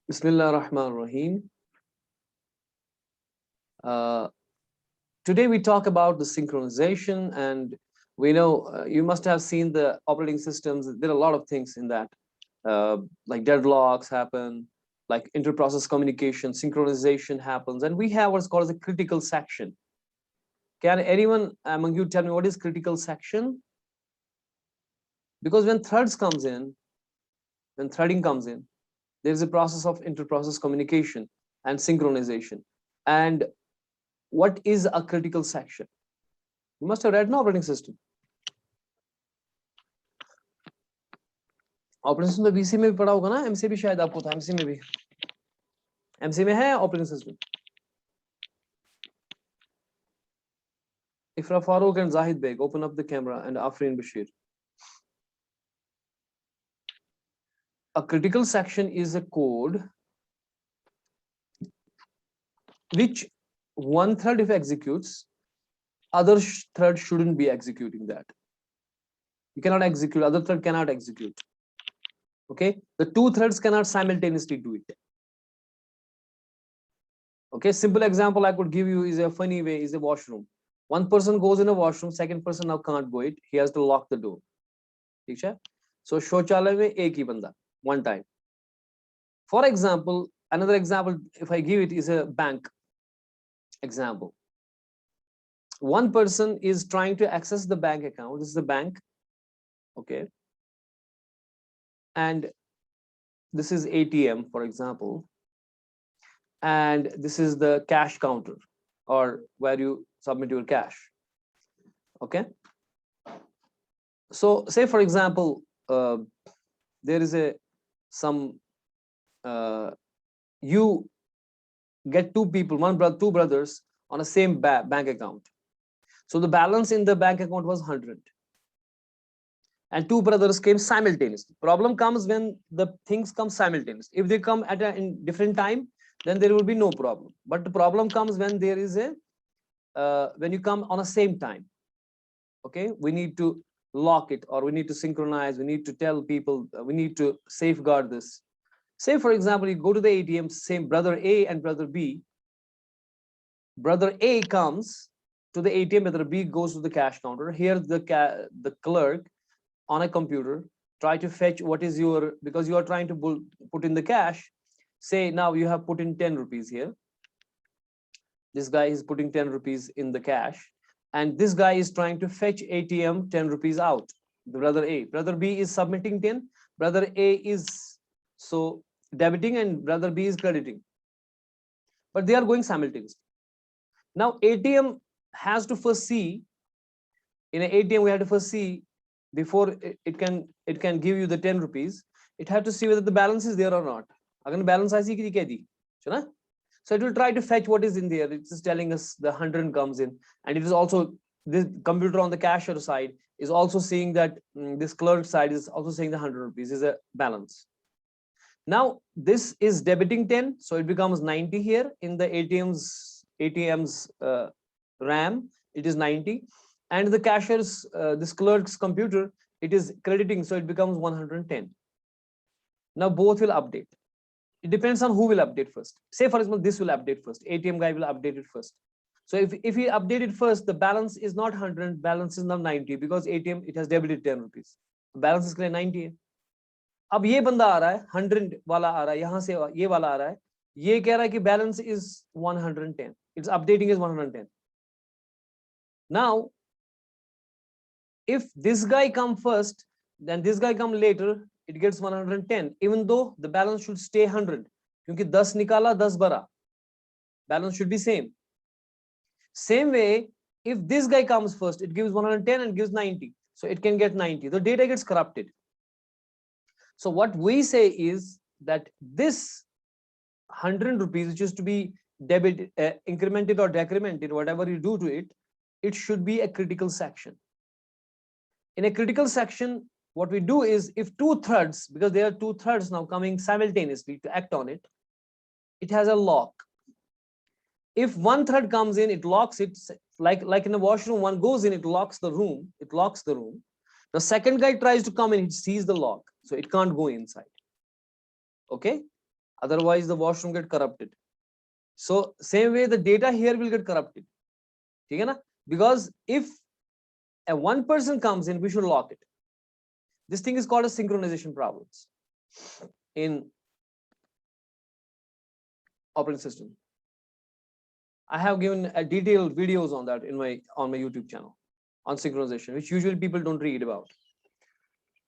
Bismillah ar-Rahman ar-Rahim. Uh, Today we talk about the synchronization, and we know you must have seen the operating systems. There are a lot of things in that, like deadlocks happen, like inter-process communication, synchronization happens, and we have what's called as a critical section. Can anyone among you tell me what is critical section? Because when threading comes in, there is a process of inter-process communication and synchronization. And what is a critical section? You must have read an operating system. Operating system तो BC में भी पढ़ा होगा ना, MC भी शायद आपको था, एमसी में भी, एमसी में है operating system. Ifra Farooq and Zahid Beg, open up the camera, and Afreen Bashir. A critical section is a code which one thread if executes, other thread shouldn't be executing that. You cannot execute, other thread cannot execute. Okay, the two threads cannot simultaneously do it. Okay, simple example I could give you is a funny way is a washroom. One person goes in a washroom, second person now can't go it, he has to lock the door. So शौचालय में एक ही बंदा, one time. For example, another example if I give it is a bank example. One person is trying to access the bank account. This is the bank, okay, and this is ATM, for example, and this is the cash counter, or where you submit your cash. Okay, so say for example there is some you get two people, two brothers on a same bank account. So the balance in the bank account was 100, and two brothers came simultaneously. Problem comes when the things come simultaneously. If they come at a in different time, then there will be no problem. But the problem comes when there is a when you come on a same time. Okay, we need to lock it, or we need to synchronize, we need to tell people, we need to safeguard this. Say for example, you go to the ATM, same brother A and brother B. Brother A comes to the ATM, brother B goes to the cash counter. Here the clerk on a computer try to fetch what is your, because you are trying to put in the cash. Say now you have put in 10 rupees here. This guy is putting 10 rupees in the cash, and this guy is trying to fetch ATM 10 rupees out. The brother A, brother B is submitting 10, brother A is so debiting and brother B is crediting, but they are going simultaneously. Now ATM has to first see, in an ATM we have to first see before it can give you the 10 rupees, it has to see whether the balance is there or not. Agar balance I see, so it will try to fetch what is in there. It's just telling us the 100 comes in, and it is also, this computer on the cashier side is also seeing that this clerk side is also saying the 100 rupees is a balance. Now this is debiting 10, so it becomes 90 here in the ATM's RAM. It is 90, and the cashier's this clerk's computer, it is crediting, so it becomes 110. Now both will update. It depends on who will update first. Say for example, this will update first. ATM guy will update it first. So if he updated first, the balance is not 100, balance is now 90, because ATM it has debited 10 rupees. The balance is clear 90. अब ये बंदा आ रहा है 100 वाला आ रहा है, यहाँ से ये वाला आ रहा है, ये कह रहा है कि balance is 110. It's updating is 110. Now, if this guy come first, then this guy come later, it gets 110, even though the balance should stay 100. क्योंकि 10 निकाला 10 भरा, balance should be same. Same way, if this guy comes first, it gives 110 and gives 90, so it can get 90. The data gets corrupted. So what we say is that this 100 rupees, which is to be debited, incremented or decremented, whatever you do to it, it should be a critical section. In a critical section, what we do is, if two threads, because there are two threads now coming simultaneously to act on it, it has a lock. If one thread comes in, it locks it, like in the washroom, one goes in, it locks the room, The second guy tries to come in, he sees the lock, so it can't go inside. Okay, otherwise the washroom get corrupted. So same way the data here will get corrupted. ठीक है ना? Because if a one person comes in, we should lock it. This thing is called a synchronization problems in operating system. I have given a detailed videos on that in my YouTube channel on synchronization, which usually people don't read about.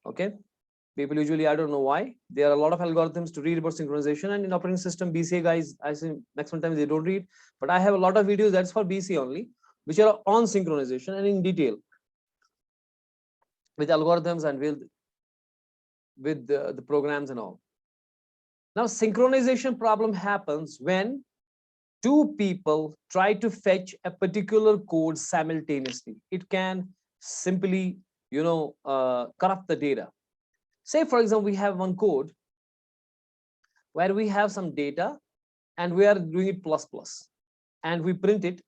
Okay, people usually, I don't know why, there are a lot of algorithms to read about synchronization, and in operating system BCA guys, I see maximum times they don't read, but I have a lot of videos that's for BCA only, which are on synchronization and in detail with algorithms and with the programs and all. Now synchronization problem happens when two people try to fetch a particular code simultaneously. It can simply, corrupt the data. Say, for example, we have one code where we have some data and we are doing it plus plus, and we print it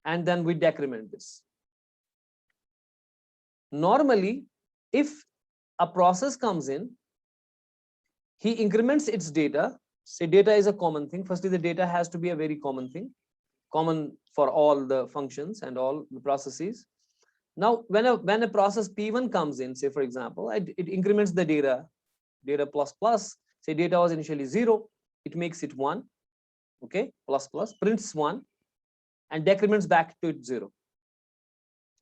and then we decrement this. Normally, if a process comes in, he increments its data. Say data is a common thing. Firstly, the data has to be a very common thing, common for all the functions and all the processes. Now, when a process P1 comes in, say for example, it increments the data plus plus. Say data was initially 0, it makes it 1, okay, plus plus, prints 1, and decrements back to it 0.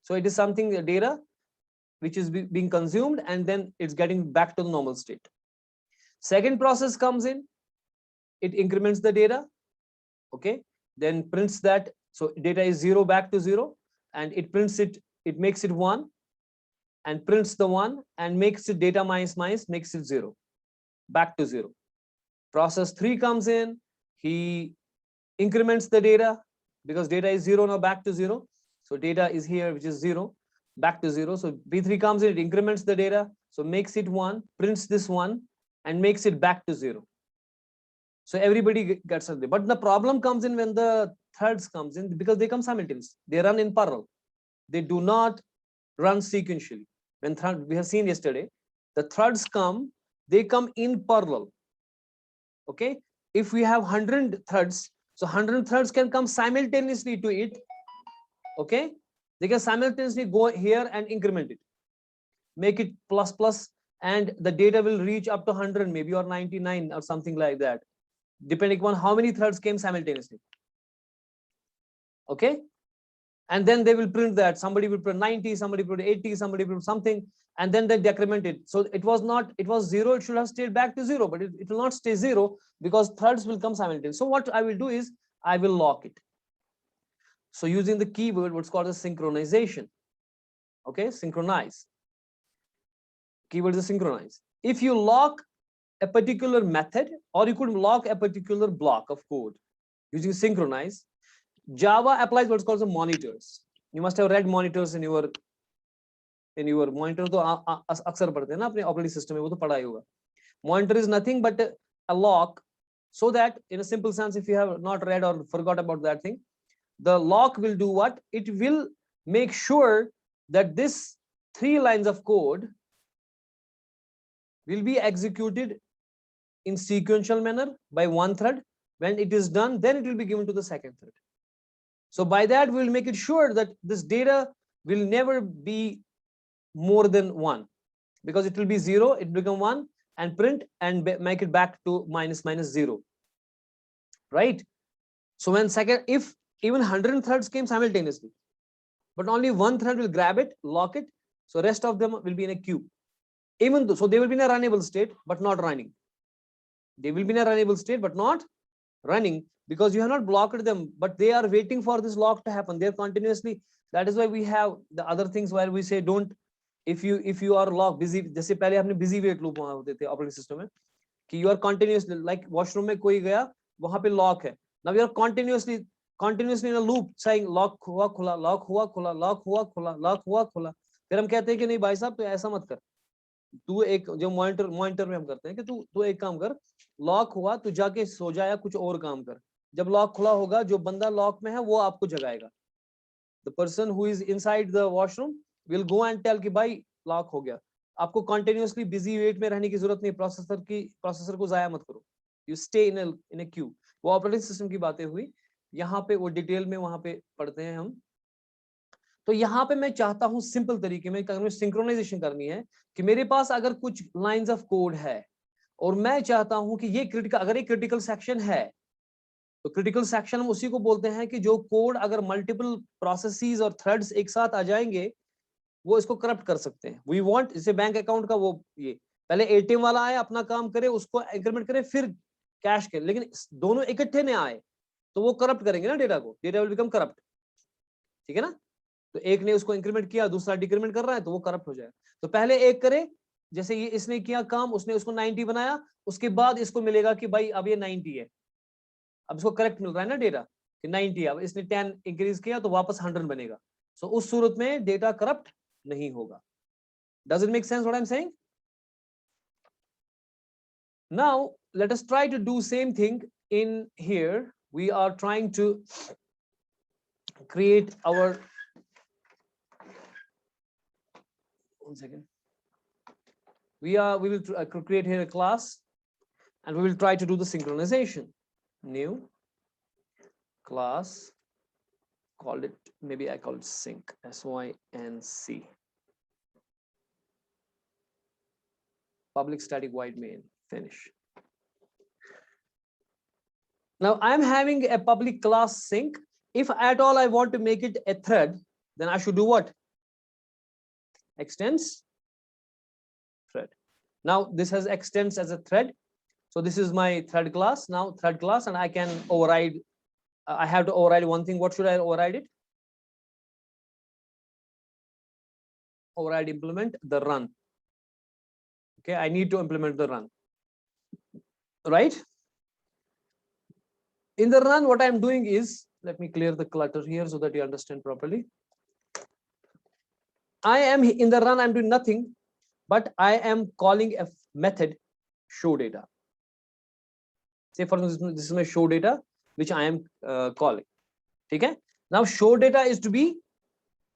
So it is something, the data which is being consumed, and then it's getting back to the normal state. Second process comes in, it increments the data, okay, then prints that. So data is 0 back to 0, and it prints it, it makes it 1, and prints the 1, and makes it data minus minus, makes it 0, back to 0. Process 3 comes in, he increments the data, because data is 0 now, back to 0. So data is here, which is 0, back to 0. So B3 comes in, it increments the data, so makes it 1, prints this 1, and makes it back to 0. So everybody gets something. But the problem comes in when the threads comes in, because they come simultaneously. They run in parallel. They do not run sequentially. When we have seen yesterday, the threads come, they come in parallel. Okay. If we have 100 threads, so 100 threads can come simultaneously to it. Okay. They can simultaneously go here and increment it, make it plus plus, and the data will reach up to 100 maybe, or 99 or something like that, depending on how many threads came simultaneously. Okay. And then they will print that. Somebody will print 90, somebody will print 80, somebody will print something, and then they decrement it. So it was 0, it should have stayed back to 0, but it will not stay 0, because threads will come simultaneously. So what I will do is I will lock it. So using the keyword, what's called a synchronization. Okay, synchronize. Keyword is synchronize. If you lock a particular method, or you could lock a particular block of code using synchronize, Java applies what's called the monitors. You must have read monitors in your monitor. तो अक्सर पढ़ते हैं ना अपने operating system में, वो तो पढ़ा ही होगा. Monitor is nothing but a lock, so that in a simple sense, if you have not read or forgot about that thing, the lock will do what? It will make sure that this 3 lines of code will be executed in sequential manner by one thread. When it is done, then it will be given to the second thread. So by that, we will make it sure that this data will never be more than 1, because it will be 0, it become 1, and print and make it back to minus minus 0, right? So when if even 100 threads came simultaneously, but only one thread will grab it, lock it, so rest of them will be in a queue. Even though, so they will be in a runnable state but not running. They will be in a runnable state but not running, because you have not blocked them, but they are waiting for this lock to happen. They are continuously. That is why we have the other things where we say don't, if you are locked busy, जैसे पहले हमने busy wait loop वहाँ होते थे operating system में, कि you are continuously, like washroom में कोई गया वहाँ पे lock है. Now you are continuously in a loop saying lock हुआ खुला, lock हुआ खुला, lock हुआ खुला, lock हुआ खुला. फिर हम कहते हैं कि नहीं भाई साहब, तो ऐसा मत कर. तू एक जो मॉनिटर में हम करते हैं कि तू एक काम कर, लॉक हुआ तो जाके सो जा या कुछ और काम कर. जब लॉक खुला होगा, जो बंदा लॉक में है वो आपको जगाएगा. The person who is inside the washroom will go and tell कि भाई लॉक हो गया. आपको कंटिन्यूअसली बिजी वेट में रहने की जरूरत नहीं. प्रोसेसर को जाया मत करो. you stay in a queue. वो ऑपरेटिंग सिस्टम की बातें हुई, यहाँ पे वो डिटेल में वहां पे पढ़ते हैं हम। तो यहाँ पे मैं चाहता हूँ सिंपल तरीके में, अगर सिंक्रोनाइजेशन करनी है कि मेरे पास अगर कुछ लाइंस ऑफ कोड है और मैं चाहता हूं कि ये क्रिटिकल, अगर ये क्रिटिकल सेक्शन है तो क्रिटिकल सेक्शन हम उसी को बोलते हैं कि जो कोड अगर मल्टीपल प्रोसेसेस और थ्रेड्स एक साथ आ जाएंगे वो इसको करप्ट कर सकते हैं। वी वांट, जैसे बैंक अकाउंट का वो, ये पहले एटीएम वाला आए अपना काम करे, उसको इंक्रीमेंट करे, फिर कैश के, लेकिन दोनों इकट्ठे ने आए तो वो करप्ट करेंगे ना डेटा को, डेटा विल बिकम करप्ट, ठीक है ना। तो एक ने उसको इंक्रीमेंट किया, दूसरा डिक्रीमेंट कर रहा है तो वो करप्ट हो जाएगा। तो पहले एक करे, जैसे ये इसने किया काम, उसने उसको 90 बनाया, उसके बाद इसको मिलेगा कि भाई अब ये 90 है, अब इसको करेक्ट मिल रहा है ना डेटा कि 90 है, अब इसने 10 इंक्रीज किया तो वापस 100 बनेगा। सो उस सूरत में डेटा करप्ट नहीं होगा। Does it make sense what I am saying? Now let us try to do same thing in here. We are trying to create our, one second, we will create here a class and we will try to do the synchronization. New class, call it, maybe I call it sync, sync, public static void main, finish. Now I am having a public class sync. If at all I want to make it a thread, then I should do what? Extends thread. Now this has extends as a thread. So this is my thread class, now thread class, and I can override, I have to override one thing. What should I override it? Override implement the run. Okay, I need to implement the run, right? In the run, what I'm doing is, let me clear the clutter here so that you understand properly. I am in the run, I'm doing nothing, but I am calling a method show data. Say for instance, this is my show data, which I am calling. Okay. Now show data is to be,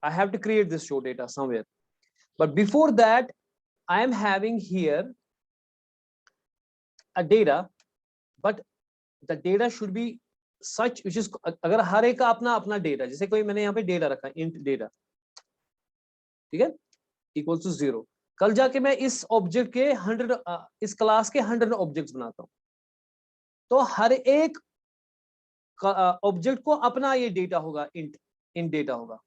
I have to create this show data somewhere. But before that, I am having here a data, but the data should be such which is, अगर हर एक का अपना अपना data, जैसे कोई मैंने यहाँ पे डेटा रखा int data, ठीक है, equals to 0, कल जाके मैं इस ऑब्जेक्ट के 100, इस क्लास के 100 ऑब्जेक्ट्स बनाता हूँ, तो हर एक ऑब्जेक्ट को अपना ये डेटा होगा, int डेटा होगा।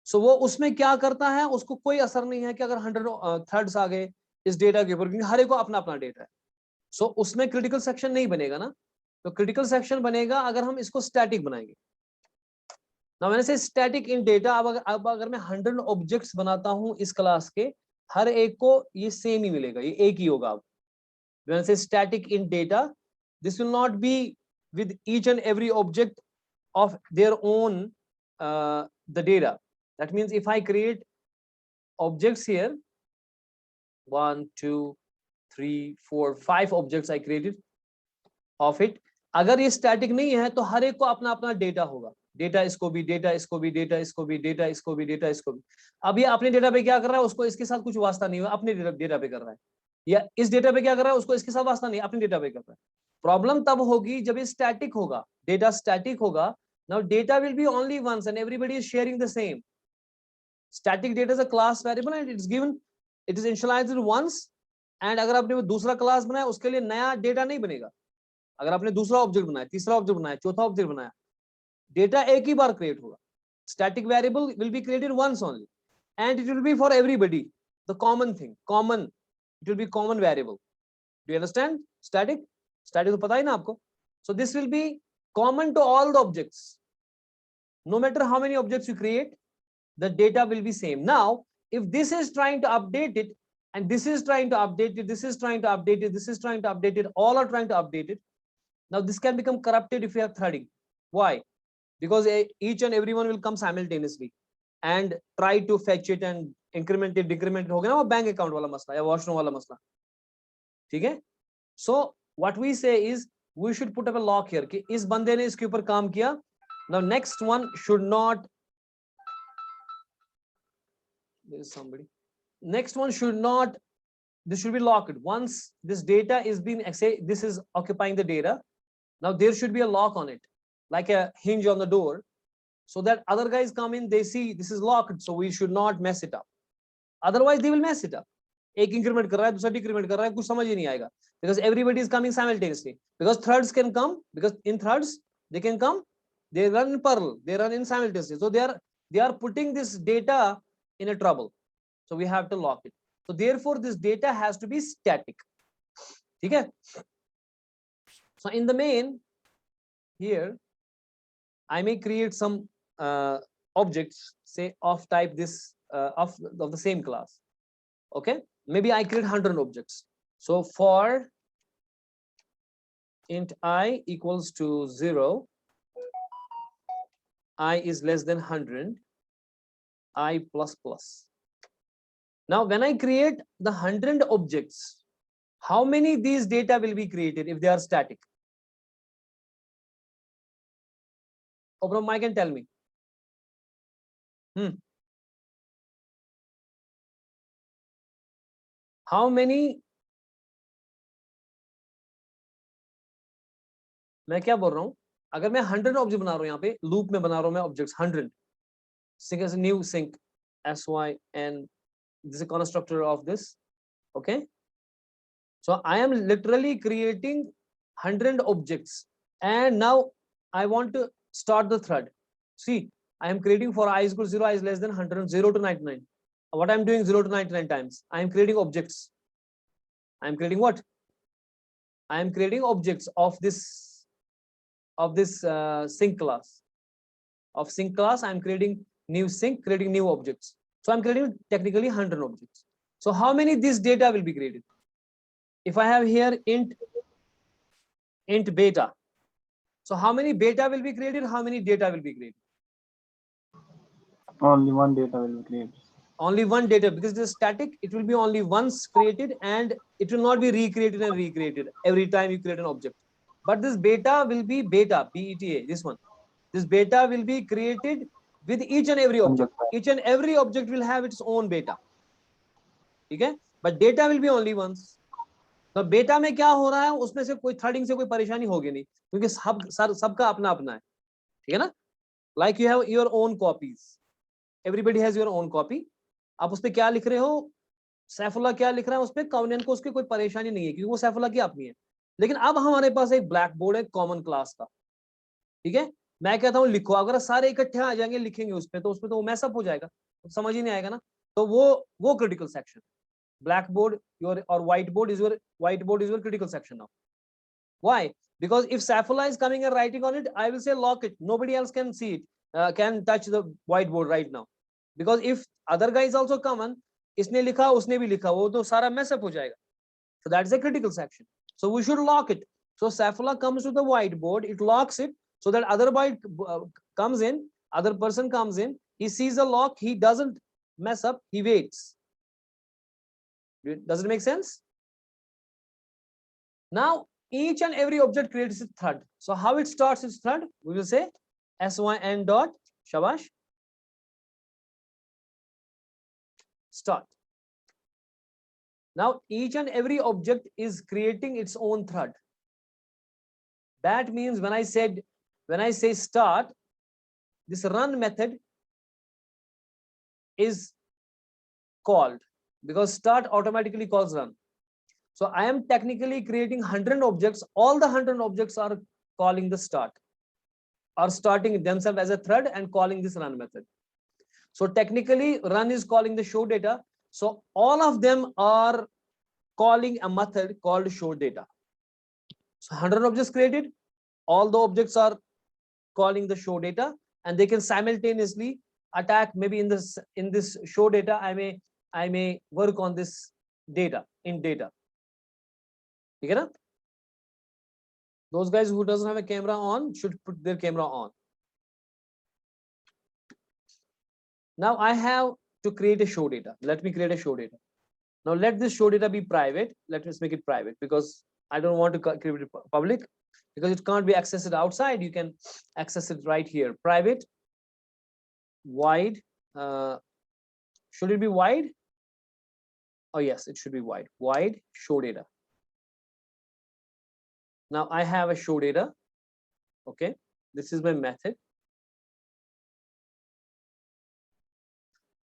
सो वो उसमें क्या करता है, उसको कोई असर नहीं है कि अगर 100 थ्रेड्स आ गए इस डेटा के ऊपर, क्योंकि हर एक को अपना अपना डेटा है। सो उसमें क्रिटिकल सेक्शन नहीं बनेगा ना, तो क्रिटिकल सेक्शन बनेगा अगर हम इसको स्टैटिक बनाएंगे। ना मैंने से स्टैटिक इन डेटा, अब अगर मैं 100 ऑब्जेक्ट्स बनाता हूं इस क्लास के, हर एक को ये सेम ही मिलेगा, ये एक ही होगा। अब when I say static in data, this will not be with each and every object of their own the data. That means if I create objects here, 1 2 3 4 5 objects I created of it, अगर ये static नहीं है तो हर एक को अपना अपना data होगा, डेटा इसको भी, डेटा इसको भी, डेटा इसको भी, डेटा इसको भी, डेटा इसको भी। अब ये अपने डेटा पे क्या कर रहा है, उसको इसके साथ कुछ वास्ता नहीं हुआ, अपने डेटा पे कर रहा है, या इस डेटा पे क्या कर रहा है, उसको इसके साथ वास्ता नहीं, अपने डेटा पे कर रहा है। प्रॉब्लम तब होगी जब ये स्टैटिक होगा, डेटा स्टैटिक होगा। Now data will be only once and everybody is sharing the same. Static data is a class variable and it is given, it is initialised once, and अगर आपने वो दूसरा क्लास बनाया उसके लिए नया डेटा नहीं बनेगा। अगर आपने दूसरा ऑब्जेक्ट बनाया, तीसरा ऑब्जेक्ट बनाया, चौथा ऑब्जेक्ट बनाया, डेटा एक ही बार क्रिएट होगा। Static variable will be created once only and it will be for everybody the common thing, common, it will be common variable. Do you understand? Static तो पता ही ना आपको। So this will be common to all the objects. No matter how many objects you create, the data will be same. Now, if this is trying to update it, and this is trying to update it, this is trying to update it, this is trying to update it, all are trying to update it. Now this can become corrupted if you have threading. Why? Because each and everyone will come simultaneously and try to fetch it and increment it, decrement it. हो गया ना वो bank account वाला मसला या washroom वाला मसला, ठीक है। So what we say is we should put up a lock here कि इस बंदे ने इसके ऊपर काम किया। Now next one should not, there is somebody, next one should not this should be locked. Once this data is being, say this is occupying the data, now there should be a lock on it, like a hinge on the door, so that other guys come in, they see this is locked, so we should not mess it up. Otherwise they will mess it up. एक increment कर रहा है, दूसरा decrement कर रहा है, कुछ समझ ही नहीं आएगा, because everybody is coming simultaneously. Because threads can come, because in threads they can come, they run in parallel, they run in simultaneously. So they are putting this data in a trouble. So we have to lock it. So therefore this data has to be static. Okay. So in the main here, I may create some objects, say of type this of the same class. Okay, maybe I create 100 objects. So for int I equals to 0, I is less than 100, I plus plus. Now when I create the 100 objects, how many these data will be created if they are static? Open up mic and tell me. How many? मैं क्या बोल रहा हूँ, अगर मैं 100 object बना रहा हूँ, यहाँ पे लूप में बना रहा हूँ मैं objects 100, sync as a new sync sy, and this is a constructor of this. Okay, so I am literally creating 100 objects, and now I want to start the thread. See, I am creating for I is equal to 0, I is less than 100, 0 to 99. What I am doing 0 to 99 times, I am creating objects. I am creating what? I am creating objects of this sync class. Of sync class, I am creating new sync, creating new objects. So I'm creating technically 100 objects. So how many this data will be created? If I have here int beta, so how many beta will be created? How many data will be created? Only one data will be created. Only one data, because it is static, it will be only once created, and it will not be recreated and recreated every time you create an object. But this beta will be beta, beta, this one. This beta will be created with each and every object. Each and every object will have its own beta. Okay? But data will be only once. तो बेटा में क्या हो रहा है, उसमें से कोई थ्रेडिंग से कोई परेशानी होगी नहीं, क्योंकि सबका अपना अपना है, ठीक है ना? Like you have your own copies. Everybody has your own copy. आप उस पे क्या लिख रहे हो, सैफुल्ला क्या लिख रहा है उस पे, कौन को उसकी कोई परेशानी नहीं है, क्योंकि वो सैफुल्ला की अपनी है. लेकिन अब हमारे पास एक ब्लैक बोर्ड है कॉमन क्लास का, ठीक है? मैं कहता हूँ लिखो, अगर सारे इकट्ठे आ जाएंगे लिखेंगे उस पे, तो उसमें तो वो मैसअप हो जाएगा, समझ ही नहीं आएगा ना. तो वो critical section, blackboard your or whiteboard is your critical section now. Why? Because if Saifullah is coming and writing on it, I will say lock it. Nobody else can see it, can touch the whiteboard right now. Because if other guys also come and इसने लिखा उसने भी लिखा, वो तो सारा mess up हो जाएगा. So that is a critical section. So we should lock it. So Saifullah comes to the whiteboard, it locks it, so that other byte comes in, other person comes in, he sees the lock, he doesn't mess up, he waits. Does it make sense? Now each and every object creates a thread. So how it starts its thread? We will say syn dot shabash start. Now each and every object is creating its own thread. That means when I say start, this run method is called, because start automatically calls run. So I am technically creating 100 objects. All the 100 objects are calling the start, are starting themselves as a thread and calling this run method. So technically run is calling the show data. So all of them are calling a method called show data. So 100 objects created, all the objects are calling the show data, and they can simultaneously attack. Maybe in this show data, I may work on this data in data. Okay, na? Those guys who doesn't have a camera on should put their camera on. Now I have to create a show data. Let me create a show data. Now let this show data be private. Let us make it private, because I don't want to create it public, because it can't be accessed outside. You can access it right here. Private, wide. Should it be wide Oh yes, it should be void show data. Now I have a show data. Okay, this is my method.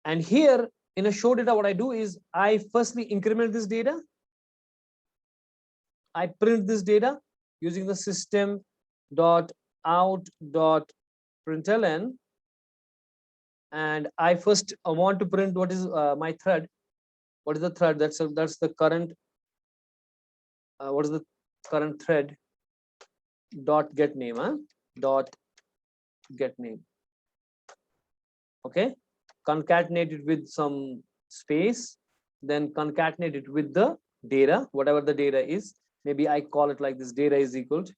And here in a show data, what I do is I firstly increment this data. I print this data using the system dot out dot println, and I first want to print what is my thread. What is the thread? That's the current. What is the current thread? Dot get name, huh? Dot get name. Okay, concatenate it with some space, then concatenate it with the data, whatever the data is. Maybe I call it like this: data is equal to,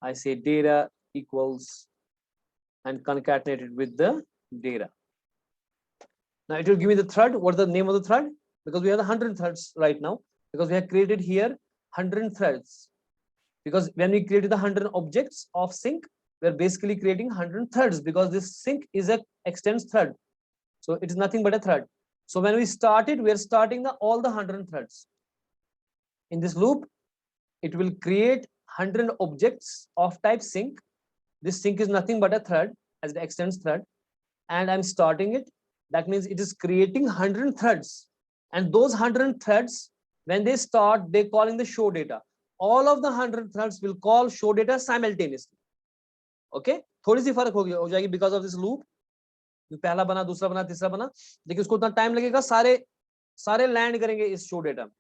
I say data equals, and concatenate it with the data. Now it will give me the thread. What's the name of the thread? Because we have 100 threads right now, because we have created here 100 threads. Because when we created the 100 objects of sync, we're basically creating 100 threads, because this sync is a extends thread. So it is nothing but a thread. So when we started, we are starting all the 100 threads. In this loop, it will create 100 objects of type sync. This sync is nothing but a thread as the extends thread, and I'm starting it. That means it is creating 100 threads, and those 100 threads, when they start, they calling the show data. All of the 100 threads will call show data simultaneously. Okay, थोड़ी सी फर्क हो जाएगी because of this loop. पहला बना, दूसरा बना, तीसरा बना, लेकिन उसको उतना टाइम लगेगा, सारे लैंड करेंगे इस शो डेटा में.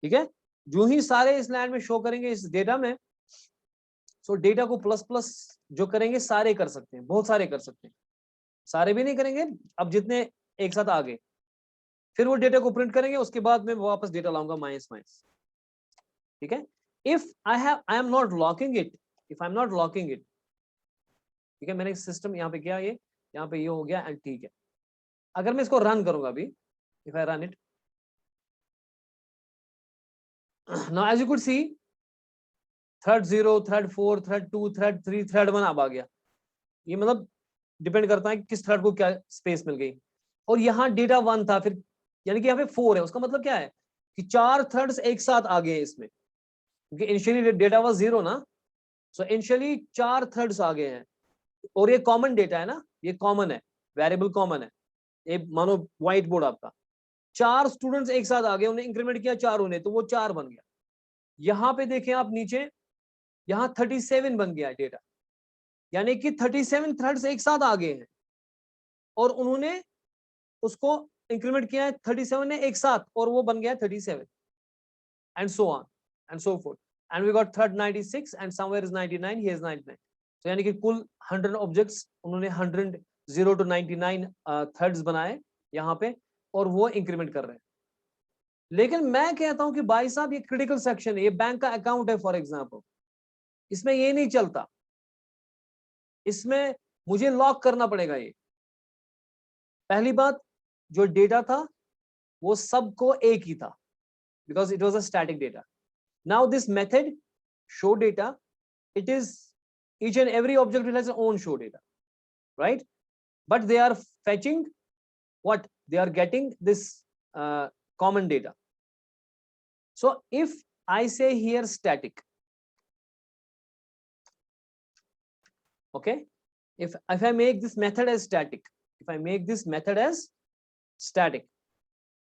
ठीक है, जो ही सारे इस लैंड में शो करेंगे इस डेटा में, सो डेटा को प्लस प्लस जो करेंगे सारे कर सकते हैं, बहुत सारे कर सकते हैं. सारे भी नहीं करेंगे, अब जितने एक साथ आ गए, फिर वो डेटा को प्रिंट करेंगे, उसके बाद मैं वापस डेटा लाऊंगा माइनस माइनस. ठीक है, if I am not locking it, if I am not locking it, ठीक है, मैंने सिस्टम यहाँ पे किया, ये यहाँ पे ये हो गया, एंड ठीक है. अगर मैं इसको रन करूंगा अभी, if I run it, now as you could see, thread 0, thread 4, thread 2, thread 3, thread 1 अब आ गया. ये मतलब डिपेंड करता है कि किस थ्रेड को क्या स्पेस मिल गई. और यहाँ डेटा 1 था, फिर यानी कि यहाँ पे 4 है. उसका मतलब क्या है कि 4 थ्रेड्स एक साथ आ गए इसमें, क्योंकि इनिशियली डेटा वाज 0 ना. सो इनिशियली 4 थ्रेड्स आ गए हैं, और ये कॉमन डेटा है ना, ये कॉमन है, वेरिएबल कॉमन है. ये मानो व्हाइट बोर्ड आपका, 4 स्टूडेंट्स एक साथ आ गए, उन्हें इंक्रीमेंट किया 4 उन्हें, तो वो 4 बन गया. यहाँ पे देखें आप नीचे, यहाँ 37 बन गया डेटा, यानी कि 37 थ्रेड्स एक साथ आ गए हैं, और उन्होंने उसको इंक्रीमेंट किया है 37 ने एक साथ, और वो बन गया 37, and so on and so forth. And we got thread 96, and somewhere is 99, here is 99. तो यानी कि कुल 100 ऑब्जेक्ट्स उन्होंने 100 0 to 99 थ्रेड्स बनाए यहाँ पे, और वो इंक्रीमेंट कर रहे हैं. लेकिन मैं कहता हूं कि भाई साहब, ये क्रिटिकल सेक्शन है, ये बैंक का अकाउंट है फॉर एग्जांपल, इसमें ये नहीं चलता, इसमें मुझे लॉक करना पड़ेगा. ये पहली बात, जो डेटा था वो सबको एक ही था, because it was a static data. Now this method show data, it is each and every object will has its own show data, right? But they are fetching what they are getting this common data. So if I say here static, okay, if I make this method as static, if I make this method as static,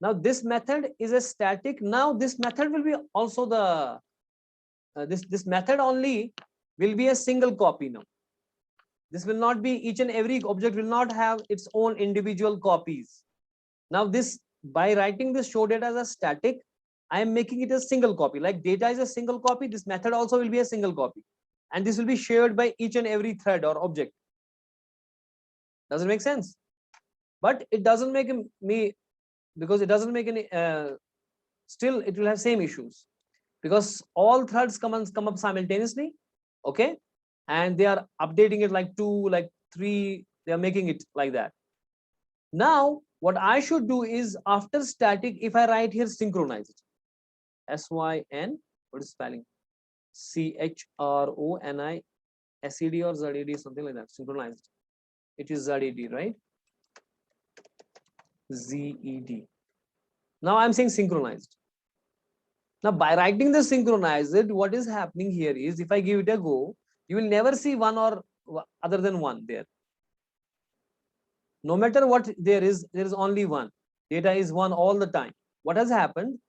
now this method is a static. Now this method will be also the this method only will be a single copy. Now this will not be, each and every object will not have its own individual copies. Now this, by writing this show data as a static, I am making it a single copy. Like data is a single copy, this method also will be a single copy, and this will be shared by each and every thread or object. Does it make sense? But it doesn't make me, because it doesn't make any still it will have same issues, because all threads come up simultaneously. Okay, and they are updating it like 2, like 3, they are making it like that. Now what I should do is, after static, if I write here synchronize it, SYN, what is spelling, CHRONISED or ZED, something like that, synchronized, it is ZED, right? ZED. Now I'm saying synchronized. Now by writing the synchronized, what is happening here is if I give it a go, you will never see one or other than one there. No matter what there is only one. Data is one all the time. What has happened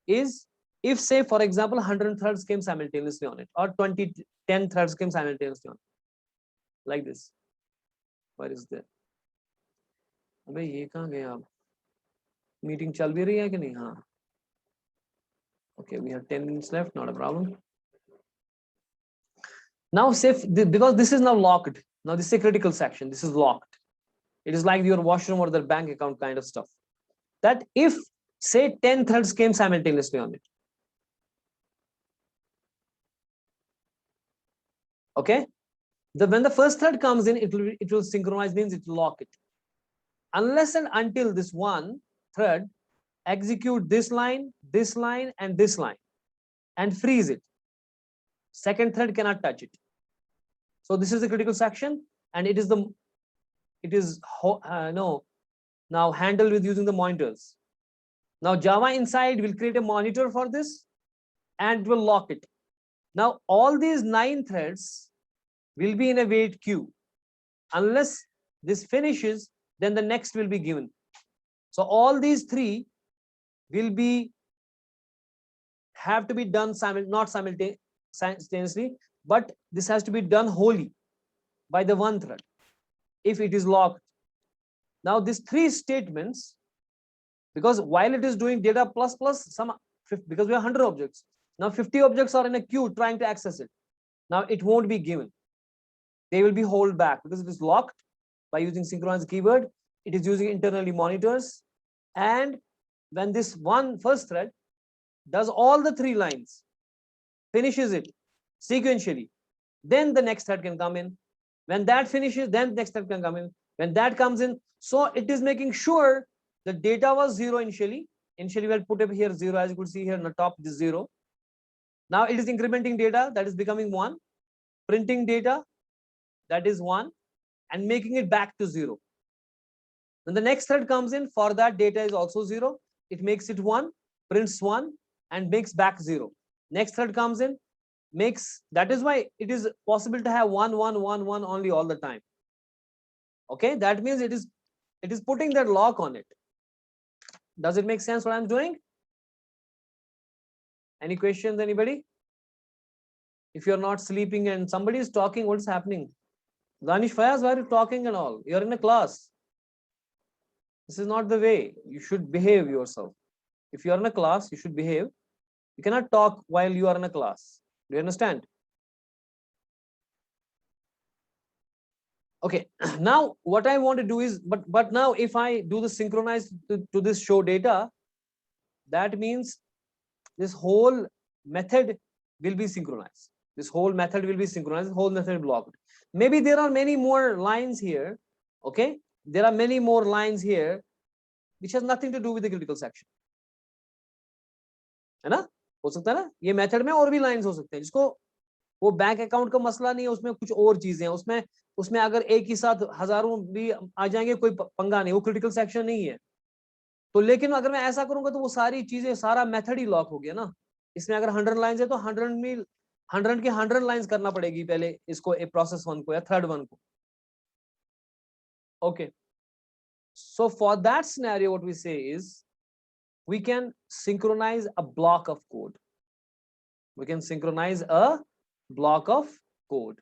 is if say for example 100 threads came simultaneously on it or 10 threads came simultaneously on it, like this. Where is there? अबे ये कहाँ गए आप? Meeting चल भी रही है कि नहीं? हाँ. Okay, we have 10 minutes left, not a problem. Now say because this is now locked. Now this is a critical section. This is locked. It is like your washroom or the bank account kind of stuff. That if say 10 threads came simultaneously on it. Okay. When the first thread comes in, it will synchronize, means it will lock it. Unless and until this one thread execute this line, and this line and freeze it. Second thread cannot touch it. So this is the critical section, and it is now handled with using the monitors. Now Java inside will create a monitor for this and will lock it. Now all these 9 threads will be in a wait queue. Unless this finishes, then the next will be given. So all these 3 will have to be done not simultaneously, but this has to be done wholly by the one thread if it is locked. Now these 3 statements, because while it is doing data plus some, because we have 100 objects, now 50 objects are in a queue trying to access it. Now it won't be given. They will be held back because it is locked by using synchronized keyword. It is using internally monitors, and when this one first thread does all the 3 lines, finishes it sequentially, then the next thread can come in. When that finishes, then the next thread can come in. When that comes in, so it is making sure the data was 0 initially. Initially, we'll put up here 0, as you could see here on the top, this 0. Now it is incrementing data, that is becoming 1, printing data, that is 1, and making it back to 0. When the next thread comes in, for that data is also 0. It makes it 1, prints 1, and makes back 0. Next thread comes in, makes, that is why it is possible to have 1 1 1 1 only all the time. Okay, that means it is putting that lock on it. Does it make sense what I'm doing? Any questions, anybody? If you're not sleeping and somebody is talking, what is happening? Danish Fayaz, why are you talking and all? You're in a class. This is not the way. You should behave yourself. If you're in a class, you should behave. You cannot talk while you are in a class. Do you understand? Okay, now what I want to do is, but now if I do the synchronized to this show data, that means this whole method will be synchronized. This whole method will be synchronized, whole method blocked. Maybe there are many more lines here. Okay, there are many more lines here which has nothing to do with the critical section. है ना? हो सकता है ना? ये method में और भी लाइंस हो सकते हैं जिसको वो बैंक अकाउंट का मसला नहीं है, उसमें कुछ और चीजें हैं, उसमें अगर एक ही साथ हजारों भी आ जाएंगे कोई पंगा नहीं, वो क्रिटिकल सेक्शन नहीं है. तो लेकिन अगर मैं ऐसा करूंगा तो वो सारी चीजें, सारा मेथड ही लॉक हो गया ना. इसमें अगर 100 लाइंस है तो 100 की 100 लाइंस करना पड़ेगी पहले इसको, ए प्रोसेस 1 को या थ्रेड 1 को. Okay, so for that scenario what we say is we can synchronize a block of code. We can synchronize a block of code.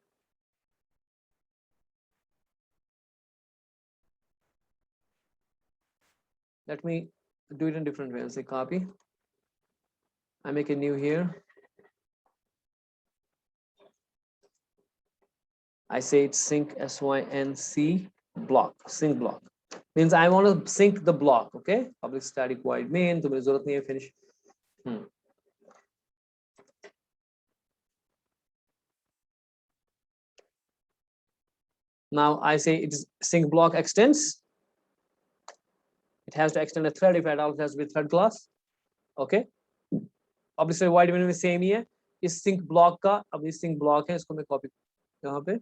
Let me do it in different way. I'll say copy. I make a new here. I say it's sync sync block. Sync block means I want to sync the block. Okay, public static void main. तो मेरी जरूरत नहीं है, finish. Now I say it is sync block extends. It has to extend a thread if at all. It has to be thread class. Okay. Obviously void main में same ही है. इस sync block का, अब इस sync block है, इसको मैं copy यहाँ पे.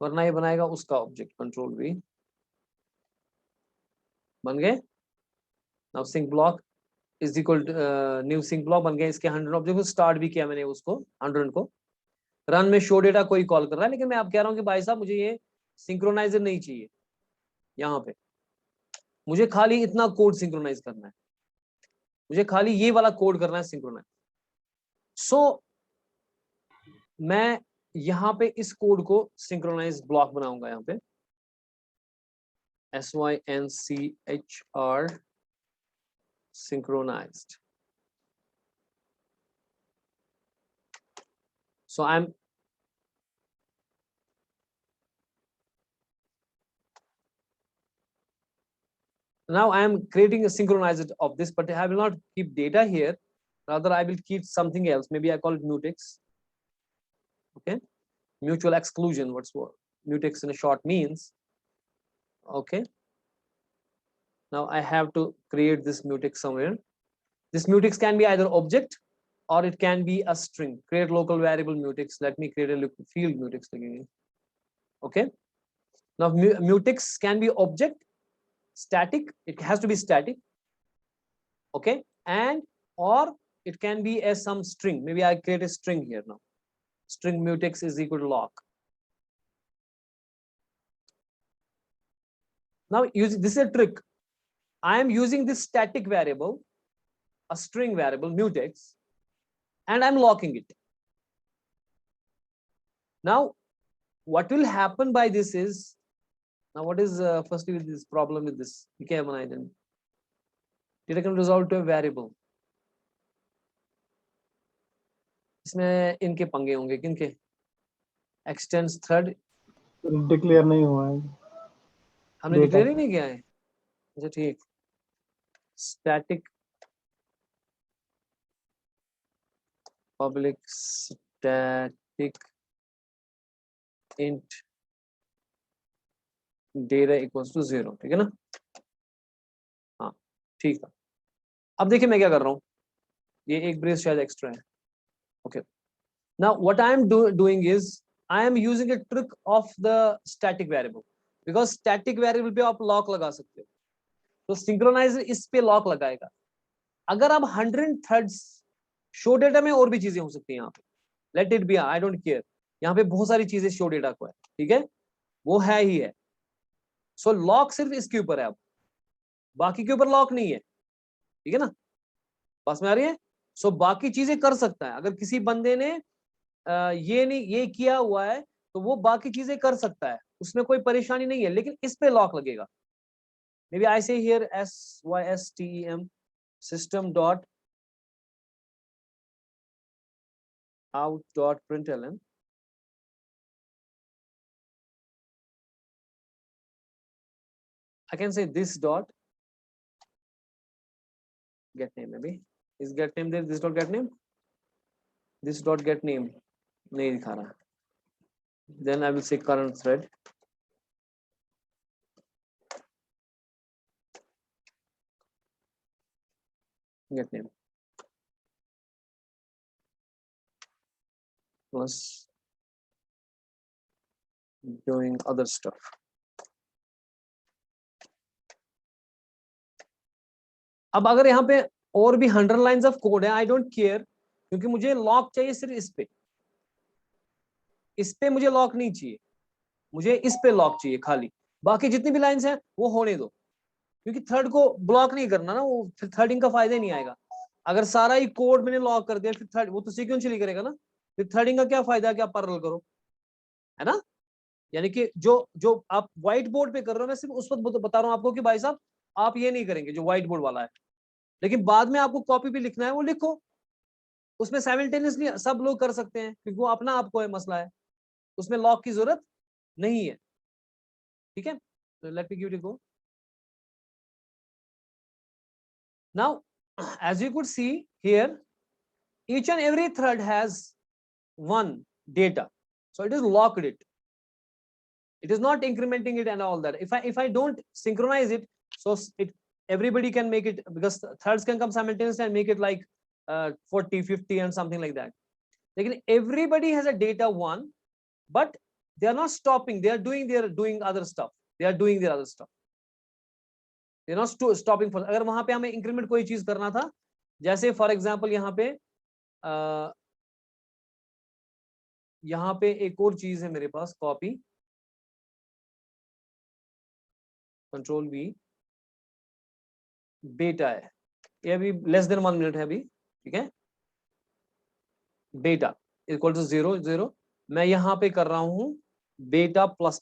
वरना ये बनाएगा उसका ऑब्जेक्ट, कंट्रोल V बन गए। Now sync block is equal to new sync block बन गया, इसके 100 ऑब्जेक्ट को स्टार्ट भी किया मैंने उसको 100 को। रन में शो डेटा कोई कॉल कर रहा है, लेकिन मैं आप कह रहा हूँ कि भाई साहब मुझे ये सिंक्रोनाइजर नहीं चाहिए, यहाँ पे मुझे खाली इतना कोड सिंक्रोनाइज करना है, मुझे खाली ये वाला कोड करना है सिंक्रोनाइज। सो मैं यहाँ पे इस कोड को सिंक्रोनाइज ब्लॉक बनाऊंगा, यहाँ पे SYNCHR synchronized. So I'm now I am creating a synchronized of this, but I will not keep data here. Rather, I will keep something else. Maybe I call it mutex. Okay, mutual exclusion. What's what mutex in a short means? Okay. Now I have to create this mutex somewhere. This mutex can be either object or it can be a string. Create local variable mutex. Let me create a field mutex again. Okay. Now mutex can be object, static. It has to be static. Okay, and or it can be as some string. Maybe I create a string here now. String mutex is equal to lock. Now this is a trick. I am using this static variable, a string variable mutex, and I'm locking it. Now what will happen by this is, now what is firstly with this problem with this? Data can resolve to a variable. इसमें इनके पंगे होंगे, किनके? Extends thread declare नहीं हुआ है, हमने declare ही नहीं किया है। अच्छा ठीक, static public static int data equals to 0, ठीक है ना? हाँ ठीक है। अब देखिए मैं क्या कर रहा हूँ, ये एक ब्रेस शायद एक्स्ट्रा है। Okay, now what I am doing is I am using a trick of the static variable, because static variable पे आप लॉक लगा सकते हो, तो सिंक्रोनाइजर इस पे लॉक लगाएगा। अगर आप 100 थ्रेड्स शो डेटा में और भी चीजें हो सकती हैं यहाँ पे, let it be, I don't care, यहाँ पे बहुत सारी चीजें शो डेटा को है, ठीक है, वो है ही है। सो लॉक सिर्फ इसके ऊपर है, अब बाकी के ऊपर लॉक नहीं है, ठीक है ना, पास में आ रही है। सो बाकी चीजें कर सकता है, अगर किसी बंदे ने ये नहीं ये किया हुआ है तो वो बाकी चीजें कर सकता है, उसमें कोई परेशानी नहीं है, लेकिन इस पे लॉक लगेगा। मे बी आई से here SYSTEM system dot out dot println, I can say this dot get name, maybe is get name there, this dot get name, this dot get name नहीं दिखा रहा, then I will say current thread, get name plus doing other stuff. अब अगर यहाँ पे और भी 100 lines of code है, आई डोंट केयर, क्योंकि मुझे लॉक चाहिए सिर्फ इस पे मुझे लॉक नहीं चाहिए, मुझे इस पे लॉक चाहिए खाली, बाकी जितनी भी लाइंस हैं वो होने दो, क्योंकि थ्रेड को ब्लॉक नहीं करना ना, वो फिर थ्रेडिंग का फायदा ही नहीं आएगा। अगर सारा ही कोड मैंने लॉक कर दिया फिर थ्रेड वो तो सीक्वेंशियली करेगा ना, फिर थ्रेडिंग का क्या फायदा कि आप पैरेलल करो, है ना। यानी कि जो जो आप व्हाइट बोर्ड पे कर रहे हो, मैं सिर्फ उस वक्त बता रहा हूँ आपको कि भाई साहब आप ये नहीं करेंगे जो व्हाइट बोर्ड वाला है, लेकिन बाद में आपको कॉपी भी लिखना है वो लिखो, उसमें साइमल्टेनियसली सब लोग कर सकते हैं, क्योंकि वो अपना आपको है मसला है, उसमें लॉक की जरूरत नहीं है, ठीक है। Let me give it a go. Now, as you could see here, each and every thread has one data, so it is locked it. It is not incrementing it and all that. If I don't synchronize it, so everybody can make it, because threads can come simultaneously and make it like 40, 50 and something like that. Lekin everybody has a data one, but they are not stopping, they are doing other stuff, they are doing their other stuff, they are not stopping for. अगर वहां पे हमें increment कोई चीज करना था, जैसे for example यहाँ पे एक और चीज है मेरे पास, कॉपी कंट्रोल V, बेटा है, ये अभी लेस देन 1 मिनट है अभी, ठीक है, बेटा इक्वल टू 0 0, मैं यहाँ पे कर रहा हूँ बेटा प्लस